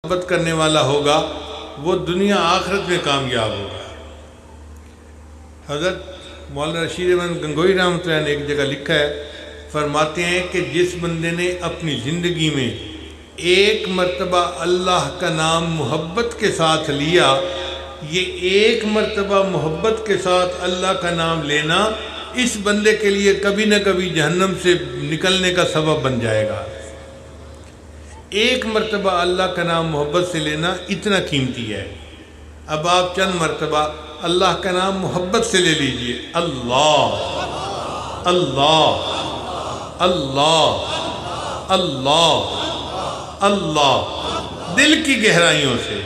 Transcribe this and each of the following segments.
محبت کرنے والا ہوگا وہ دنیا آخرت میں کامیاب ہوگا۔ حضرت مولانا رشید احمد گنگوئی رحمۃ اللہ نے ایک جگہ لکھا ہے، فرماتے ہیں کہ جس بندے نے اپنی زندگی میں ایک مرتبہ اللہ کا نام محبت کے ساتھ لیا، یہ ایک مرتبہ محبت کے ساتھ اللہ کا نام لینا اس بندے کے لیے کبھی نہ کبھی جہنم سے نکلنے کا سبب بن جائے گا۔ ایک مرتبہ اللہ کا نام محبت سے لینا اتنا قیمتی ہے۔ اب آپ چند مرتبہ اللہ کا نام محبت سے لے لیجئے، اللہ اللہ اللہ اللہ اللہ، دل کی گہرائیوں سے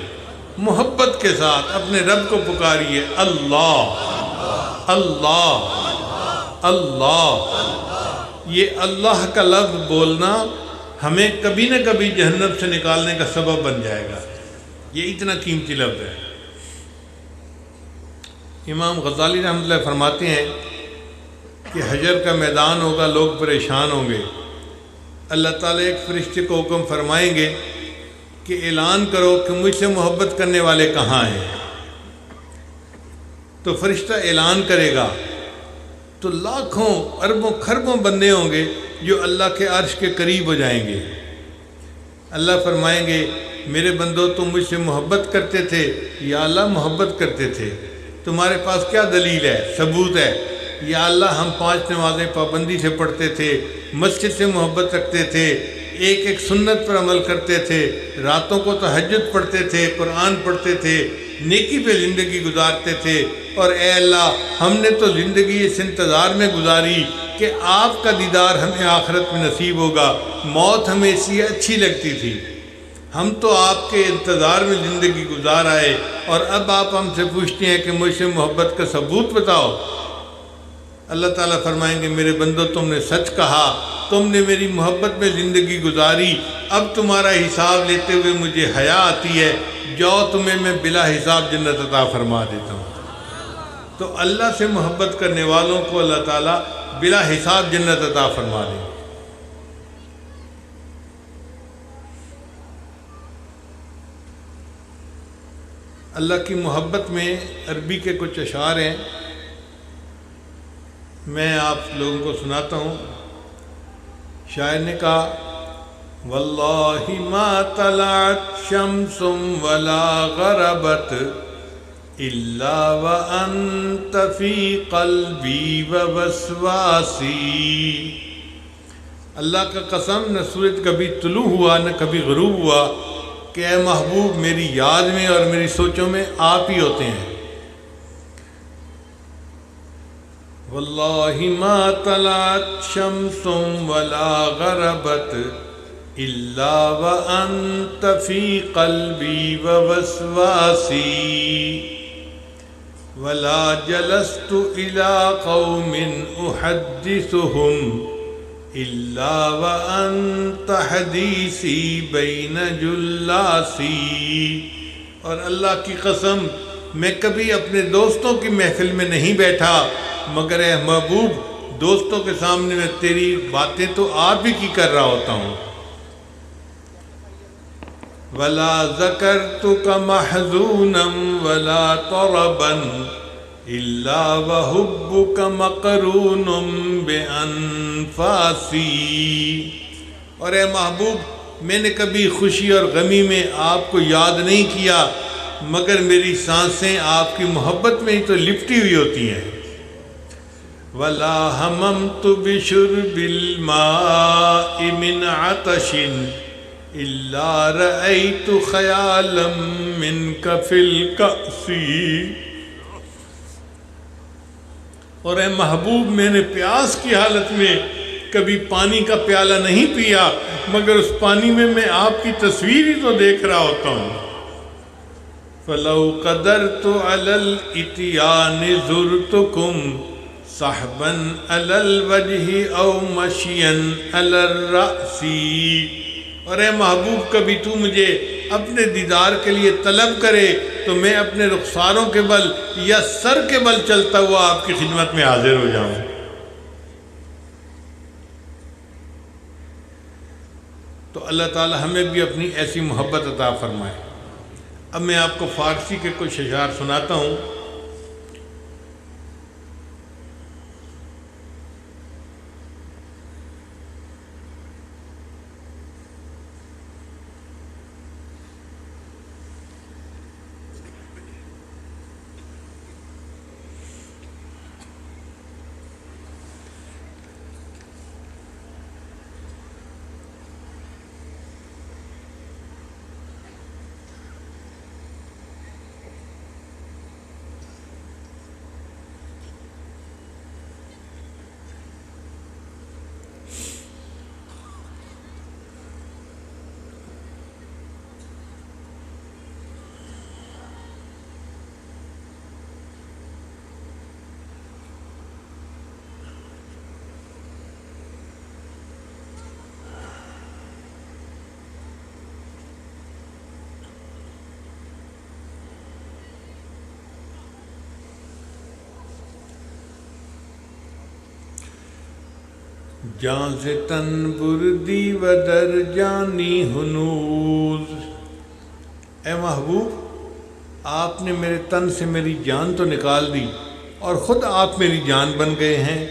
محبت کے ساتھ اپنے رب کو پکاریے، اللہ اللہ اللہ۔ یہ اللہ کا لفظ بولنا ہمیں کبھی نہ کبھی جہنم سے نکالنے کا سبب بن جائے گا، یہ اتنا قیمتی لفظ ہے۔ امام غزالی رحمۃ اللہ فرماتے ہیں کہ حشر کا میدان ہوگا، لوگ پریشان ہوں گے، اللہ تعالیٰ ایک فرشتے کو حکم فرمائیں گے کہ اعلان کرو کہ مجھ سے محبت کرنے والے کہاں ہیں۔ تو فرشتہ اعلان کرے گا تو لاکھوں اربوں کھربوں بندے ہوں گے جو اللہ کے عرش کے قریب ہو جائیں گے۔ اللہ فرمائیں گے میرے بندو تم مجھ سے محبت کرتے تھے، یا اللہ محبت کرتے تھے، تمہارے پاس کیا دلیل ہے، ثبوت ہے؟ یا اللہ ہم 5 نمازیں پابندی سے پڑھتے تھے، مسجد سے محبت رکھتے تھے، ایک ایک سنت پر عمل کرتے تھے، راتوں کو تہجد پڑھتے تھے، قرآن پڑھتے تھے، نیکی پہ زندگی گزارتے تھے، اور اے اللہ ہم نے تو زندگی اس انتظار میں گزاری کہ آپ کا دیدار ہمیں آخرت میں نصیب ہوگا، موت ہمیں اس لیے اچھی لگتی تھی، ہم تو آپ کے انتظار میں زندگی گزار آئے، اور اب آپ ہم سے پوچھتے ہیں کہ مجھ سے محبت کا ثبوت بتاؤ۔ اللہ تعالیٰ فرمائیں گے میرے بندو تم نے سچ کہا، تم نے میری محبت میں زندگی گزاری، اب تمہارا حساب لیتے ہوئے مجھے حیا آتی ہے، جاؤ تمہیں میں بلا حساب جنت عطا فرما دیتا ہوں۔ تو اللہ سے محبت کرنے والوں کو اللہ تعالیٰ بلا حساب جنت عطا فرما دیں۔ اللہ کی محبت میں عربی کے کچھ اشعار ہیں، میں آپ لوگوں کو سناتا ہوں۔ شاعر نے کہا واللہ ما طلعت شمس ولا غربت الا وانت فی قلبی ووسواسی۔ اللہ کا قسم نہ سورج کبھی طلوع ہوا نہ کبھی غروب ہوا کہ اے محبوب میری یاد میں اور میری سوچوں میں آپ ہی ہوتے ہیں۔ واللہ ما طلعت شمس ولا غربت الا وانت فی قلبی ووسواسی، ولا جلست الى قوم احدثهم الا وانت حدیثی بین جلاسی۔ اور اللہ کی قسم میں کبھی اپنے دوستوں کی محفل میں نہیں بیٹھا مگر اے محبوب دوستوں کے سامنے میں تیری باتیں تو آپ ہی کی کر رہا ہوتا ہوں۔ ولا ذکرتک محزونا ولا طربا الا وحبک مقرون بانفاسی۔ اور اے محبوب میں نے کبھی خوشی اور غمی میں آپ کو یاد نہیں کیا مگر میری سانسیں آپ کی محبت میں ہی تو لپٹی ہوئی ہوتی ہیں۔ ولا ہممت بشرب الماء من عطش الا رأيت خیالا منک فی الکأس۔ اور اے محبوب میں نے پیاس کی حالت میں کبھی پانی کا پیالہ نہیں پیا مگر اس پانی میں میں آپ کی تصویر ہی تو دیکھ رہا ہوتا ہوں۔ فلو قدرت علی الاتیان زرتکم صحبا علی الوجہ او مشیا علی الرأس۔ اور اے محبوب کبھی تو مجھے اپنے دیدار کے لیے طلب کرے تو میں اپنے رخساروں کے بل یا سر کے بل چلتا ہوا آپ کی خدمت میں حاضر ہو جاؤں۔ تو اللہ تعالی ہمیں بھی اپنی ایسی محبت عطا فرمائے۔ اب میں آپ کو فارسی کے کچھ اشعار سناتا ہوں۔ جاں سے تن بردی و در جانی ہنوز۔ اے محبوب، آپ نے میرے تن سے میری جان تو نکال دی اور خود آپ میری جان بن گئے ہیں۔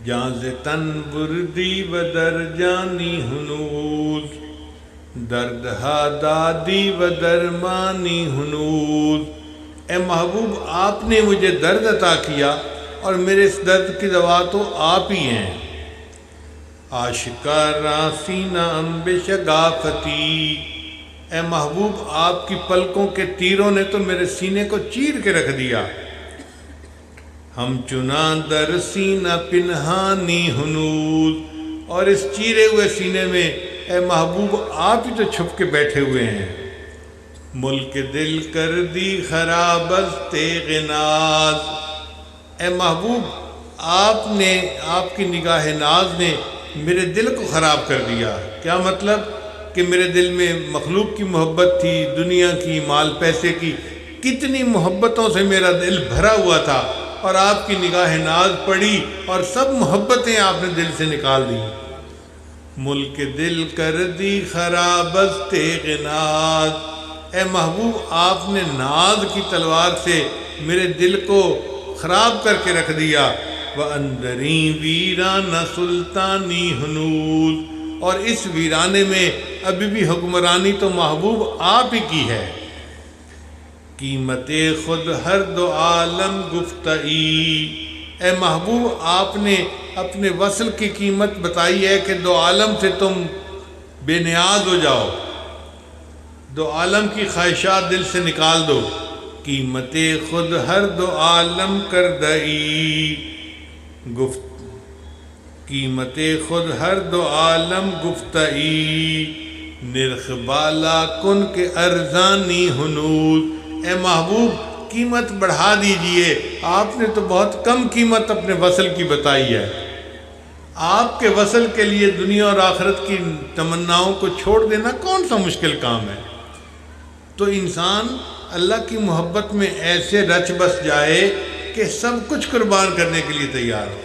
جاں سے تن بردی و در جانی ہنوز، درد ہا دادی و درمانی ہنوز۔ اے محبوب، آپ نے مجھے درد عطا کیا اور میرے اس درد کی دوا تو آپ ہی ہیں۔ آشکارا سینہ انب شگافتی۔ اے محبوب، آپ کی پلکوں کے تیروں نے تو میرے سینے کو چیر کے رکھ دیا۔ ہم چنان در سینہ پنہانی ہنوز، اور اس چیرے ہوئے سینے میں اے محبوب آپ ہی تو چھپ کے بیٹھے ہوئے ہیں۔ ملک دل کر دی خراب از تیغ ناز۔ اے محبوب، آپ کی نگاہ ناز نے میرے دل کو خراب کر دیا۔ کیا مطلب؟ کہ میرے دل میں مخلوق کی محبت تھی، دنیا کی، مال پیسے کی، کتنی محبتوں سے میرا دل بھرا ہوا تھا، اور آپ کی نگاہ ناز پڑی اور سب محبتیں آپ نے دل سے نکال دی۔ ملک دل کر دی خراب از تیغ ناز۔ اے محبوب، آپ نے ناز کی تلوار سے میرے دل کو خراب کر کے رکھ دیا۔ وَأَنْدَرِیں ویرانہ سلطانی ہنوز، اور اس ویرانے میں ابھی بھی حکمرانی تو محبوب آپ ہی کی ہے۔ قیمت خود ہر دو عالم گفتئی۔ اے محبوب، آپ نے اپنے وصل کی قیمت بتائی ہے کہ دو عالم سے تم بے نیاز ہو جاؤ، دو عالم کی خواہشات دل سے نکال دو۔ قیمت خود ہر دو عالم کردئی، قیمت خود ہر دو عالم گفتئی، نرخ بالا کن کے ارزانی ہنوز۔ اے محبوب، قیمت بڑھا دیجئے، آپ نے تو بہت کم قیمت اپنے وصل کی بتائی ہے۔ آپ کے وصل کے لیے دنیا اور آخرت کی تمناؤں کو چھوڑ دینا کون سا مشکل کام ہے؟ تو انسان اللہ کی محبت میں ایسے رچ بس جائے کہ سب کچھ قربان کرنے کے لیے تیار ہو۔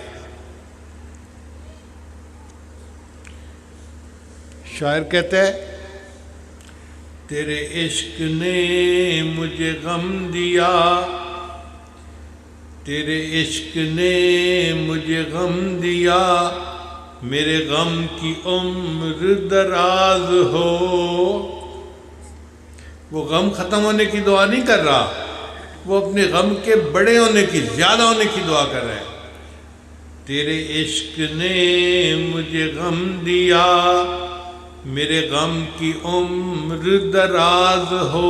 شاعر کہتا ہے، تیرے عشق نے مجھے غم دیا، تیرے عشق نے مجھے غم دیا، میرے غم کی عمر دراز ہو۔ وہ غم ختم ہونے کی دعا نہیں کر رہا، وہ اپنے غم کے بڑے ہونے کی، زیادہ ہونے کی دعا کر رہا ہے۔ تیرے عشق نے مجھے غم دیا، میرے غم کی عمر دراز ہو،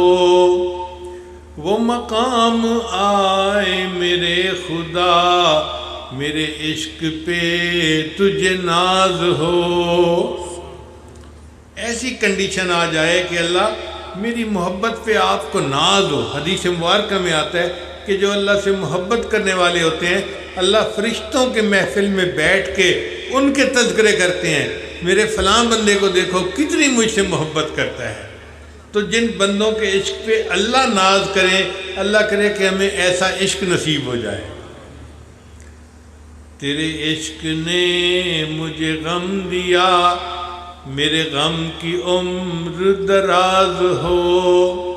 وہ مقام آئے میرے خدا، میرے عشق پہ تجھے ناز ہو۔ ایسی کنڈیشن آ جائے کہ اللہ میری محبت پہ آپ کو ناز ہو۔ حدیث مبارکہ میں آتا ہے کہ جو اللہ سے محبت کرنے والے ہوتے ہیں، اللہ فرشتوں کے محفل میں بیٹھ کے ان کے تذکرے کرتے ہیں، میرے فلاں بندے کو دیکھو کتنی مجھ سے محبت کرتا ہے۔ تو جن بندوں کے عشق پہ اللہ ناز کرے، اللہ کرے کہ ہمیں ایسا عشق نصیب ہو جائے۔ تیرے عشق نے مجھے غم دیا، میرے غم کی عمر دراز ہو،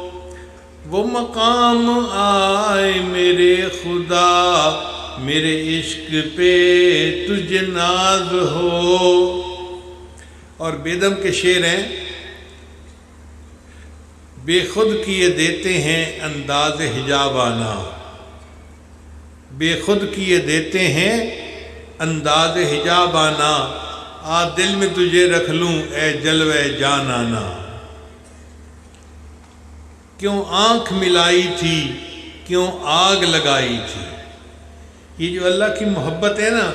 وہ مقام آئے میرے خدا، میرے عشق پہ تجھے ناز ہو۔ اور بیدم کے شعر ہیں، بے خود کیے دیتے ہیں انداز حجاب آنا، بے خود کیے دیتے ہیں انداز حجاب آنا، آ دل میں تجھے رکھ لوں اے جلوہ جان آنا۔ کیوں آنکھ ملائی تھی، کیوں آگ لگائی تھی۔ یہ جو اللہ کی محبت ہے نا،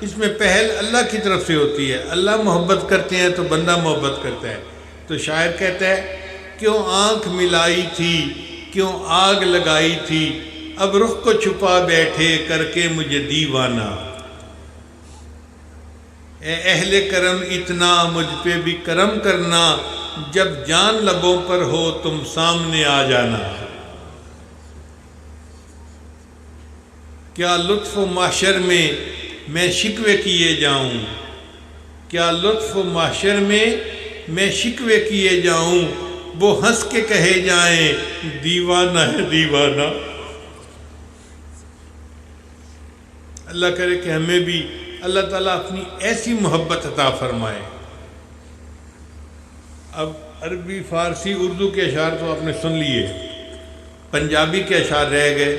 اس میں پہل اللہ کی طرف سے ہوتی ہے۔ اللہ محبت کرتے ہیں تو بندہ محبت کرتا ہے۔ تو شاعر کہتا ہے، کیوں آنکھ ملائی تھی، کیوں آگ لگائی تھی، اب رخ کو چھپا بیٹھے کر کے مجھے دیوانہ۔ اے اہل کرم اتنا مجھ پہ بھی کرم کرنا، جب جان لبوں پر ہو تم سامنے آ جانا۔ کیا لطف و محشر میں میں شکوے کیے جاؤں، کیا لطف و محشر میں میں شکوے کیے جاؤں، وہ ہنس کے کہے جائیں دیوانہ ہے دیوانہ۔ اللہ کرے کہ ہمیں بھی اللہ تعالیٰ اپنی ایسی محبت عطا فرمائے۔ اب عربی، فارسی، اردو کے اشعار تو آپ نے سن لیے، پنجابی کے اشعار رہ گئے،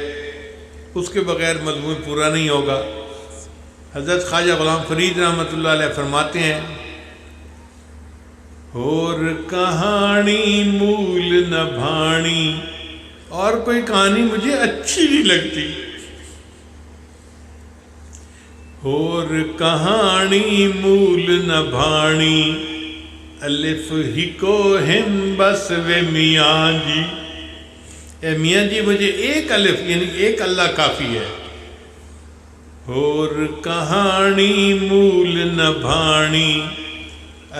اس کے بغیر مضمون پورا نہیں ہوگا۔ حضرت خواجہ غلام فرید رحمۃ اللہ علیہ فرماتے ہیں، اور کہانی مول نہ بھانی، اور کوئی کہانی مجھے اچھی نہیں لگتی، اور کہانی مول نہ بھانی، الف ہی کو ہم بس و میاں جی۔ اے میاں جی مجھے ایک الف یعنی ایک اللہ کافی ہے۔ اور کہانی مول نہ بھانی،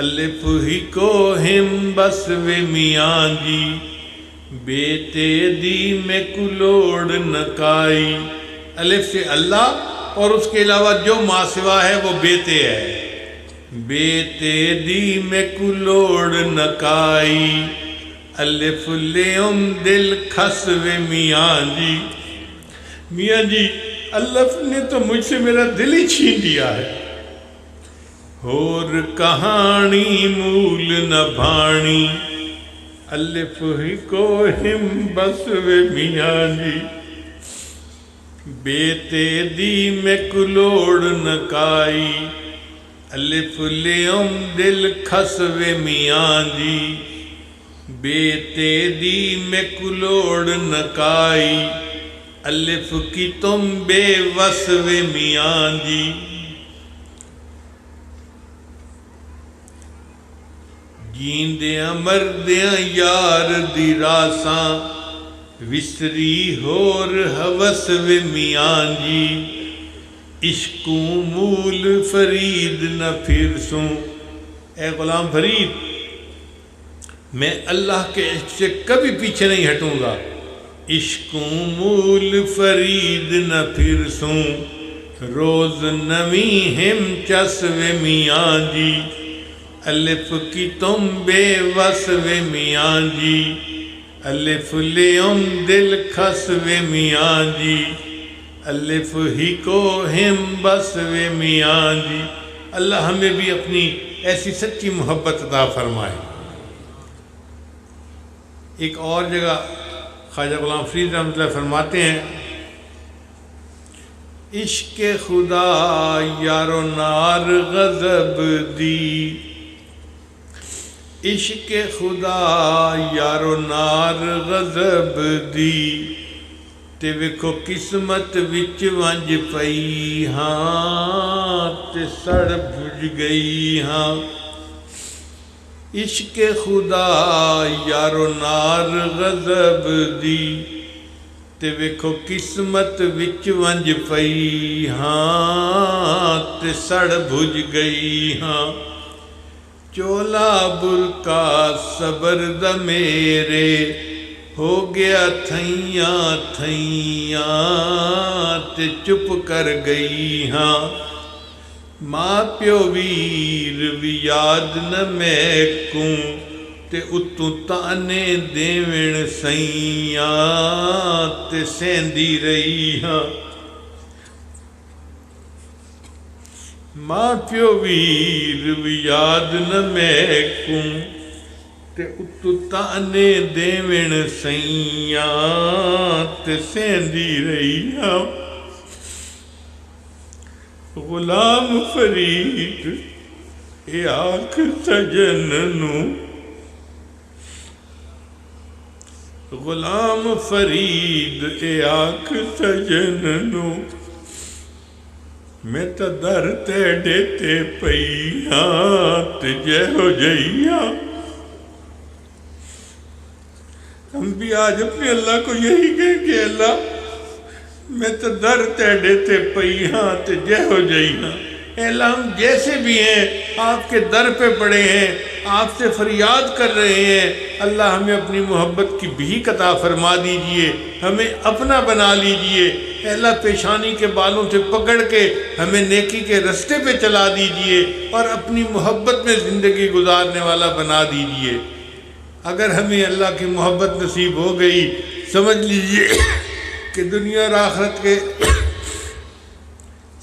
الف ہی کو ہم بس و میاں جی، بیتے دی میں کلوڑ نکائی۔ الف سے اللہ اور اس کے علاوہ جو ما سوا ہے وہ بیتے ہے۔ بیتے دی میں کلوڑ نکائی، الف لیم دل کھس و میاں جی۔ میاں جی الف نے تو مجھ سے میرا دل ہی چھین دیا ہے۔ اور کہانی مول نہ بھانی، الف ہی کو ہم بس و میاں جی، بیتے دی میں کلوڑ نکائی، الف لیم دل کھس و میاں جی، بیتے دی میں کلوڑ نکائی، الف کی تم بے وس و میاں جی۔ جیندیاں مردیاں یار دی راساں، وسری ہور ہوس و میاں جی، عشقوں مول فرید نہ پھرسوں۔ اے غلام فرید میں اللہ کے عشق سے کبھی پیچھے نہیں ہٹوں گا۔ عشقوں مول فرید نہ پھرسوں، روز نویں ہم چس و میاں جی، الف کی تم بے وس و میاں جی، الف لیم دل کھس و میاں جی، الف ہی کو ہم بس و میاں جی۔ اللہ ہمیں بھی اپنی ایسی سچی محبت عطا فرمائے۔ ایک اور جگہ خواجہ غلام فرید رحمۃ اللہ فرماتے ہیں، عشق خدا یارو نار غضب دی، عشق خدا یارو نار غضب دی، تے ویکھو قسمت وچ ونج پئی ہاں، تے سڑ بھج گئی ہاں۔ عشق خدا یارو نار غضب دی، تے ویکھو قسمت وچ ونج پئی ہاں، تے سڑ بھج گئی ہاں۔ چولا برکا صبر دا میرے، ہو گیا تھیاں تھیاں، ''تے چپ کر گئی ہاں، ماں پیو ویر بھی یاد نہ میں کوں تے اتوں تانے دیوਣ سئیاں تے سہندی رہی ہاں ماں پیو ویر بھی یاد نہ میں کوں تے اتوں تانے دیوਣ سئیاں تے سہندی رہی ہاں غلام فرید اے آنکھ سجن نوں غلام فرید اے آنکھ سجن نوں میں تا در تیڑے تے پئی ہاں تے جہو جئی ہاں ہم بھی آج اپنے اللہ کو یہی کہیں کہ اللہ میں تو در تیڑے تے پئی ہاں تے جہو جئی ہاں اے اللہ ہم جیسے بھی ہیں آپ کے در پہ پڑے ہیں آپ سے فریاد کر رہے ہیں اللہ ہمیں اپنی محبت کی بھیک عطا فرما دیجئے ہمیں اپنا بنا لیجئے اے اللہ پیشانی کے بالوں سے پکڑ کے ہمیں نیکی کے رستے پہ چلا دیجئے اور اپنی محبت میں زندگی گزارنے والا بنا دیجئے اگر ہمیں اللہ کی محبت نصیب ہو گئی سمجھ لیجئے کہ دنیا اور آخرت کے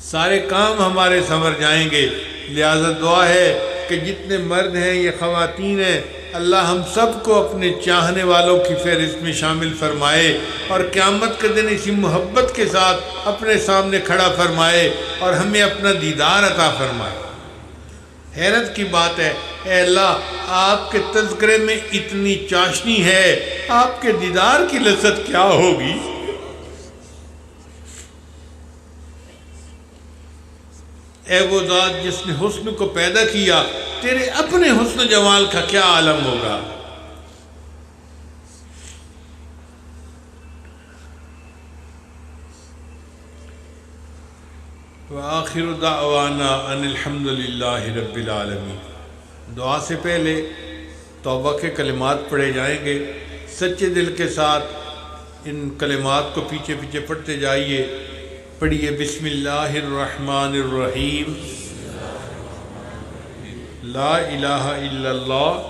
سارے کام ہمارے سنور جائیں گے لہذا دعا ہے کہ جتنے مرد ہیں یا خواتین ہیں اللہ ہم سب کو اپنے چاہنے والوں کی فہرست میں شامل فرمائے اور قیامت کے دن اسی محبت کے ساتھ اپنے سامنے کھڑا فرمائے اور ہمیں اپنا دیدار عطا فرمائے حیرت کی بات ہے اے اللہ آپ کے تذکرے میں اتنی چاشنی ہے آپ کے دیدار کی لذت کیا ہوگی اے وہ ذات جس نے حسن کو پیدا کیا تیرے اپنے حسن جمال کا کیا عالم ہوگا وآخر دعوانا ان الحمدللہ رب العالمین دعا سے پہلے توبہ کے کلمات پڑھے جائیں گے سچے دل کے ساتھ ان کلمات کو پیچھے پیچھے پڑھتے جائیے پڑھیے بسم اللہ الرحمن الرحیم لا الہ الا اللہ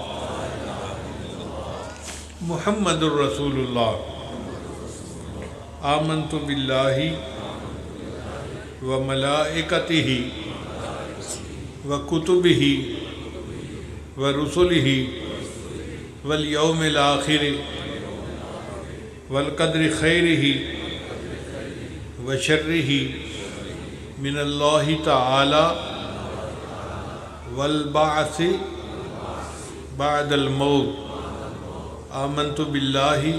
محمد الرسول اللہ آمنت باللہ وملائکتہ وکتبہ ورسلہ والیوم الآخر والقدر خیرہ وشرہ من اللہ تعالی والبعث بعد الموت آمنت باللہ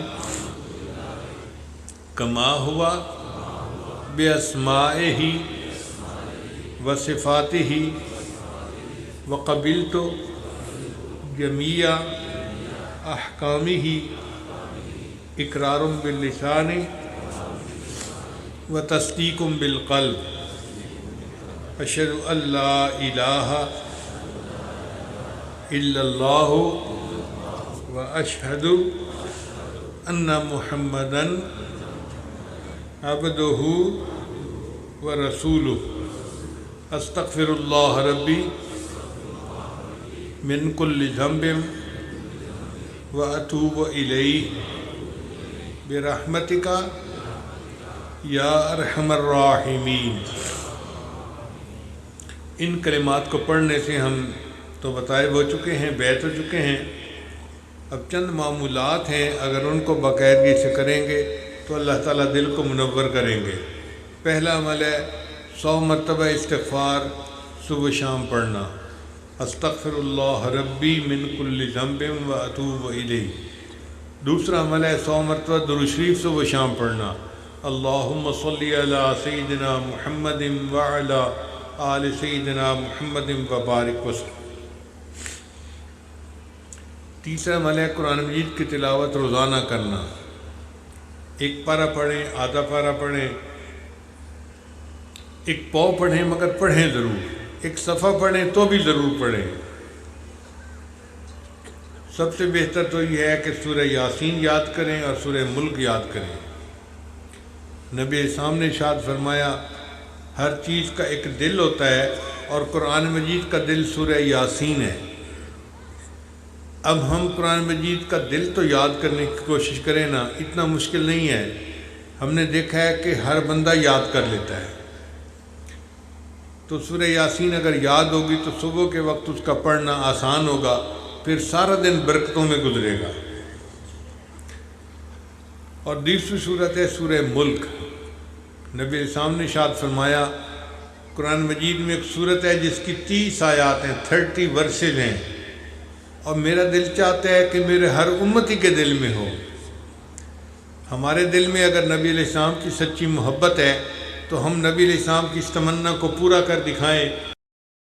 کما ہوا باسمائہ وصفاتہ وقبلت جمیع احکامہ اقرار باللسان وتصدیق بالقلب اشہد ان لا الہ الا اللہ واشہد ان محمدا عبدہ ورسولہ استغفر اللہ ربی من کل ذنب واتوب الیہ برحمتک یا ارحم الراحمین ان کلمات کو پڑھنے سے ہم تو بتائب ہو چکے ہیں بیعت ہو چکے ہیں اب چند معمولات ہیں اگر ان کو باقاعدگی سے کریں گے تو اللہ تعالیٰ دل کو منور کریں گے پہلا عمل ہے 100 مرتبہ استغفار صبح شام پڑھنا استغفر اللہ ربی من کل ذنب واتوب الیہ دوسرا عمل ہے 100 مرتبہ درود شریف صبح شام پڑھنا اللہم صلی علی سیدنا محمد وعلی آل سیدنا محمد وبارک وسلم تیسرا عمل ہے قرآن مجید کی تلاوت روزانہ کرنا ایک پارہ پڑھیں آدھا پارہ پڑھیں ایک پاؤ پڑھیں مگر پڑھیں ضرور ایک صفحہ پڑھیں تو بھی ضرور پڑھیں سب سے بہتر تو یہ ہے کہ سورہ یاسین یاد کریں اور سورہ ملک یاد کریں نبی اسلام نے ارشاد فرمایا ہر چیز کا ایک دل ہوتا ہے اور قرآن مجید کا دل سورہ یاسین ہے۔ اب ہم قرآن مجید کا دل تو یاد کرنے کی کوشش کریں نا، اتنا مشکل نہیں ہے۔ ہم نے دیکھا ہے کہ ہر بندہ یاد کر لیتا ہے۔ تو سورہ یاسین اگر یاد ہوگی تو صبح کے وقت اس کا پڑھنا آسان ہوگا، پھر سارا دن برکتوں میں گزرے گا۔ اور دوسری صورت ہے سورہ ملک۔ نبی علیہ السلام نے ارشاد فرمایا، قرآن مجید میں ایک صورت ہے جس کی 30 آیات ہیں، 30 ورسز ہیں، اور میرا دل چاہتا ہے کہ میرے ہر امتی کے دل میں ہو۔ ہمارے دل میں اگر نبی علیہ السلام کی سچی محبت ہے تو ہم نبی علیہ السلام کی اس تمنا کو پورا کر دکھائیں